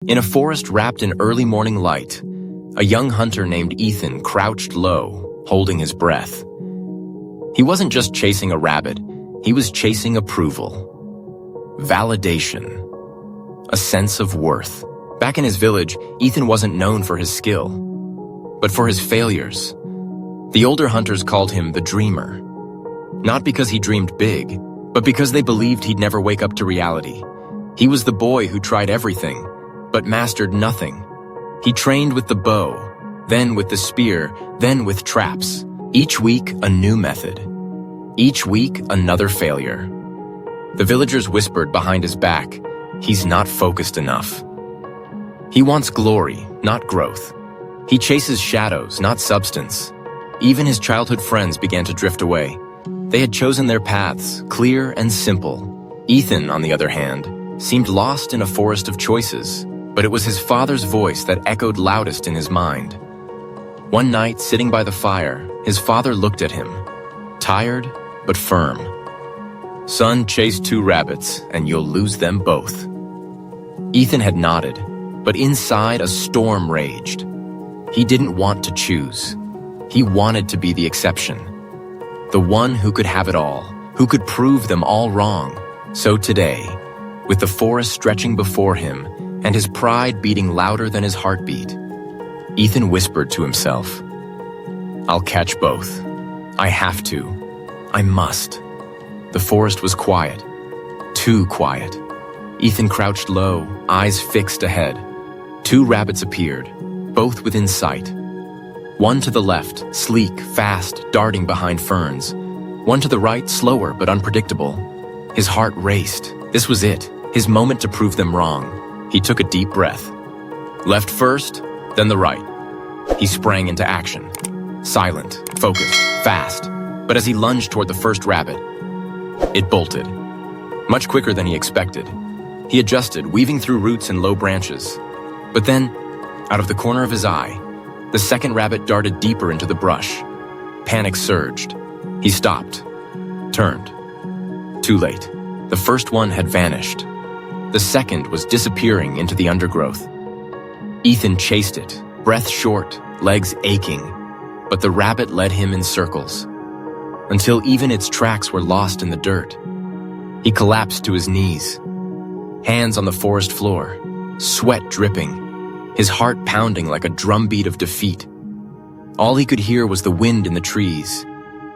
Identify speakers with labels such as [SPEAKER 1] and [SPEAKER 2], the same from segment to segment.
[SPEAKER 1] In a forest wrapped in early morning light, a young hunter named Ethan crouched low, holding his breath. He wasn't just chasing a rabbit, he was chasing approval, validation, a sense of worth. Back in his village, Ethan wasn't known for his skill, but for his failures. The older hunters called him the dreamer, not because he dreamed big, but because they believed he'd never wake up to reality. He was the boy who tried everything, but mastered nothing. He trained with the bow, then with the spear, then with traps. Each week, a new method. Each week, another failure. The villagers whispered behind his back, "He's not focused enough." He wants glory, not growth. He chases shadows, not substance. Even his childhood friends began to drift away. They had chosen their paths, clear and simple. Ethan, on the other hand, seemed lost in a forest of choices, but it was his father's voice that echoed loudest in his mind. One night, sitting by the fire, his father looked at him, tired but firm. "Son, chase 2 rabbits, and you'll lose them both." Ethan had nodded, but inside a storm raged. He didn't want to choose. He wanted to be the exception, the one who could have it all, who could prove them all wrong. So today, with the forest stretching before him and his pride beating louder than his heartbeat, Ethan whispered to himself, "I'll catch both. I have to. I must." The forest was quiet, too quiet. Ethan crouched low, eyes fixed ahead. 2 rabbits appeared, both within sight. One to the left, sleek, fast, darting behind ferns. One to the right, slower but unpredictable. His heart raced. This was it, his moment to prove them wrong. He took a deep breath. Left first, then the right. He sprang into action. Silent, focused, fast. But as he lunged toward the first rabbit, it bolted. Much quicker than he expected. He adjusted, weaving through roots and low branches. But then, out of the corner of his eye, the second rabbit darted deeper into the brush. Panic surged. He stopped, turned. Too late. The first one had vanished. The second was disappearing into the undergrowth. Ethan chased it, breath short, legs aching, but the rabbit led him in circles, until even its tracks were lost in the dirt. He collapsed to his knees, hands on the forest floor, sweat dripping, his heart pounding like a drumbeat of defeat. All he could hear was the wind in the trees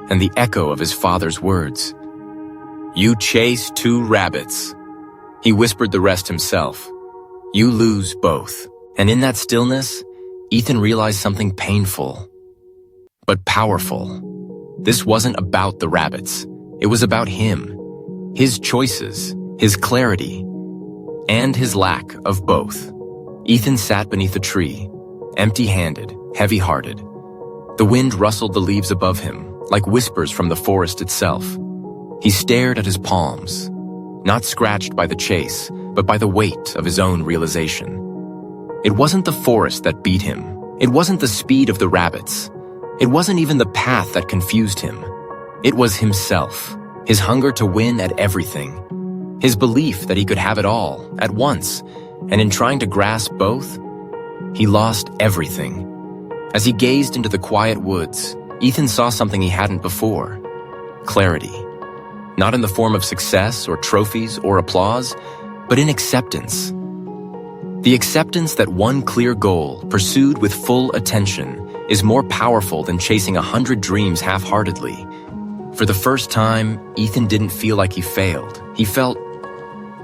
[SPEAKER 1] and the echo of his father's words. "You chase 2 rabbits." He whispered the rest himself. "You lose both." And in that stillness, Ethan realized something painful, but powerful. This wasn't about the rabbits. It was about him, his choices, his clarity, and his lack of both. Ethan sat beneath a tree, empty-handed, heavy-hearted. The wind rustled the leaves above him, like whispers from the forest itself. He stared at his palms, not scratched by the chase, but by the weight of his own realization. It wasn't the forest that beat him. It wasn't the speed of the rabbits. It wasn't even the path that confused him. It was himself, his hunger to win at everything, his belief that he could have it all, at once, and in trying to grasp both, he lost everything. As he gazed into the quiet woods, Ethan saw something he hadn't before. Clarity. Not in the form of success or trophies or applause, but in acceptance. The acceptance that one clear goal, pursued with full attention, is more powerful than chasing 100 dreams half-heartedly. For the first time, Ethan didn't feel like he failed. He felt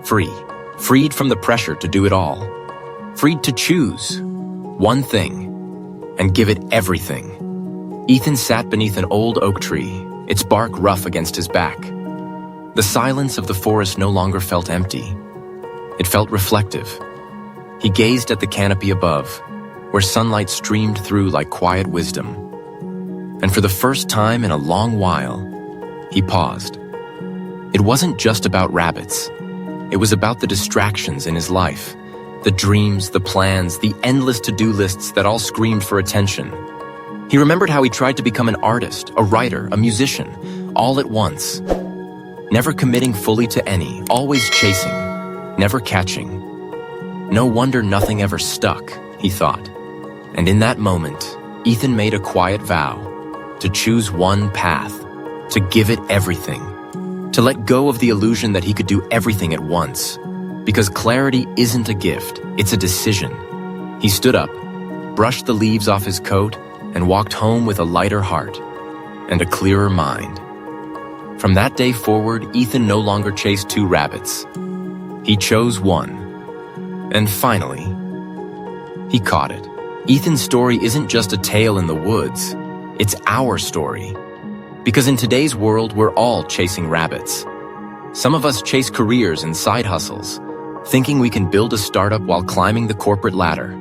[SPEAKER 1] free. Freed from the pressure to do it all. Freed to choose one thing and give it everything. Ethan sat beneath an old oak tree, its bark rough against his back. The silence of the forest no longer felt empty. It felt reflective. He gazed at the canopy above, where sunlight streamed through like quiet wisdom. And for the first time in a long while, he paused. It wasn't just about rabbits. It was about the distractions in his life, the dreams, the plans, the endless to-do lists that all screamed for attention. He remembered how he tried to become an artist, a writer, a musician, all at once. Never committing fully to any, always chasing, never catching. No wonder nothing ever stuck, he thought. And in that moment, Ethan made a quiet vow to choose one path, to give it everything, to let go of the illusion that he could do everything at once. Because clarity isn't a gift, it's a decision. He stood up, brushed the leaves off his coat, and walked home with a lighter heart and a clearer mind. From that day forward, Ethan no longer chased two rabbits. He chose one. And finally, he caught it. Ethan's story isn't just a tale in the woods, it's our story. Because in today's world, we're all chasing rabbits. Some of us chase careers and side hustles, thinking we can build a startup while climbing the corporate ladder.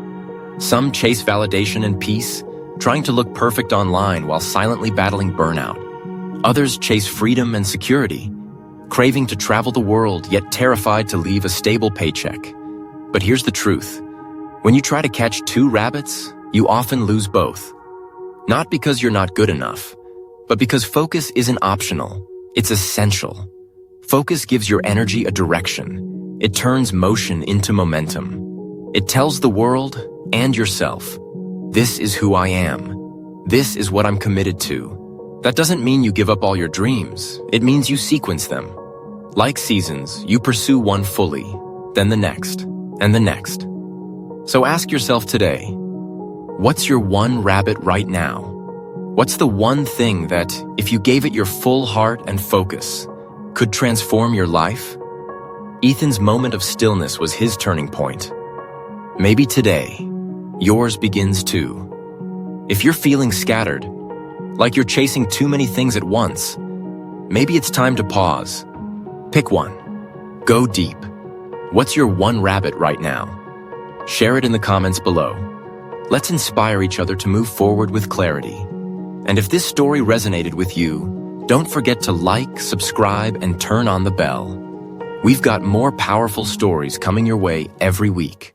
[SPEAKER 1] Some chase validation and peace, trying to look perfect online while silently battling burnout. Others chase freedom and security, craving to travel the world yet terrified to leave a stable paycheck. But here's the truth. When you try to catch two rabbits, you often lose both. Not because you're not good enough, but because focus isn't optional, it's essential. Focus gives your energy a direction. It turns motion into momentum. It tells the world and yourself, this is who I am. This is what I'm committed to. That doesn't mean you give up all your dreams. It means you sequence them. Like seasons, you pursue one fully, then the next, and the next. So ask yourself today, what's your one rabbit right now? What's the one thing that, if you gave it your full heart and focus, could transform your life? Ethan's moment of stillness was his turning point. Maybe today, yours begins too. If you're feeling scattered, like you're chasing too many things at once, maybe it's time to pause. Pick one. Go deep. What's your one rabbit right now? Share it in the comments below. Let's inspire each other to move forward with clarity. And if this story resonated with you, don't forget to like, subscribe, and turn on the bell. We've got more powerful stories coming your way every week.